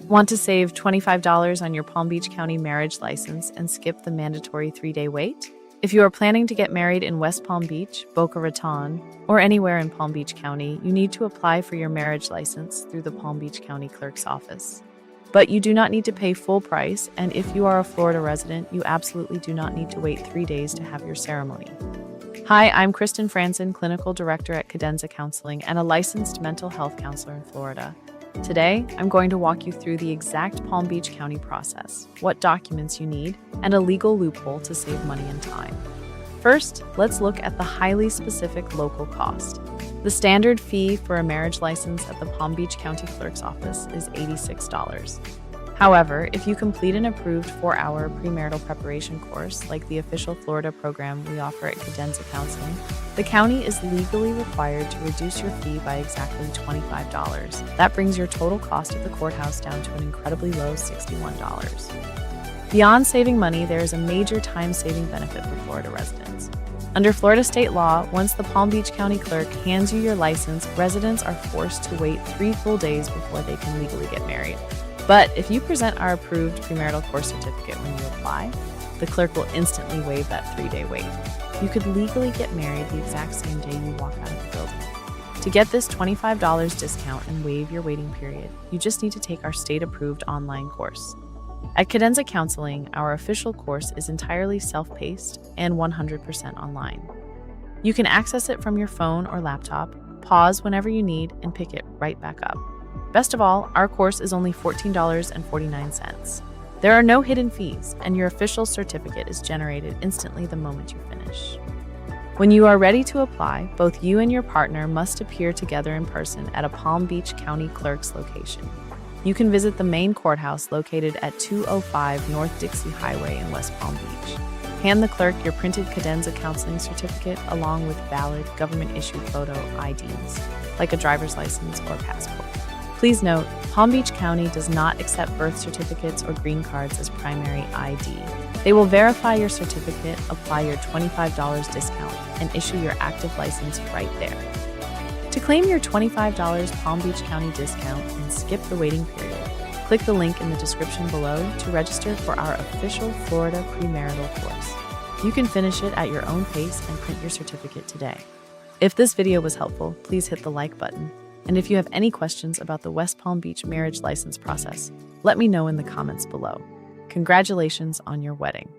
Want to save $25 on your Palm Beach County marriage license and skip the mandatory 3-day wait? If you are planning to get married in West Palm Beach, Boca Raton, or anywhere in Palm Beach County, you need to apply for your marriage license through the Palm Beach County Clerk's office. But you do not need to pay full price, and if you are a Florida resident, you absolutely do not need to wait 3 days to have your ceremony. Hi, I'm Kristen Franson, Clinical Director at Cadenza Counseling and a licensed mental health counselor in Florida. Today, I'm going to walk you through the exact Palm Beach County process, what documents you need, and a legal loophole to save money and time. First, let's look at the highly specific local cost. The standard fee for a marriage license at the Palm Beach County Clerk's office is $86. However, if you complete an approved 4-hour premarital preparation course, like the official Florida program we offer at Cadenza Counseling, the county is legally required to reduce your fee by exactly $25. That brings your total cost at the courthouse down to an incredibly low $61. Beyond saving money, there is a major time-saving benefit for Florida residents. Under Florida state law, once the Palm Beach County Clerk hands you your license, residents are forced to wait 3 full days before they can legally get married. But if you present our approved premarital course certificate when you apply, the clerk will instantly waive that 3-day wait. You could legally get married the exact same day you walk out of the building. To get this $25 discount and waive your waiting period, you just need to take our state-approved online course. At Cadenza Counseling, our official course is entirely self-paced and 100% online. You can access it from your phone or laptop, pause whenever you need, and pick it right back up. Best of all, our course is only $14.49. There are no hidden fees, and your official certificate is generated instantly the moment you finish. When you are ready to apply, both you and your partner must appear together in person at a Palm Beach County Clerk's location. You can visit the main courthouse located at 205 North Dixie Highway in West Palm Beach. Hand the clerk your printed Cadenza Counseling certificate along with valid government-issued photo IDs, like a driver's license or passport. Please note, Palm Beach County does not accept birth certificates or green cards as primary ID. They will verify your certificate, apply your $25 discount, and issue your active license right there. To claim your $25 Palm Beach County discount and skip the waiting period, click the link in the description below to register for our official Florida premarital course. You can finish it at your own pace and print your certificate today. If this video was helpful, please hit the like button. And if you have any questions about the West Palm Beach marriage license process, let me know in the comments below. Congratulations on your wedding.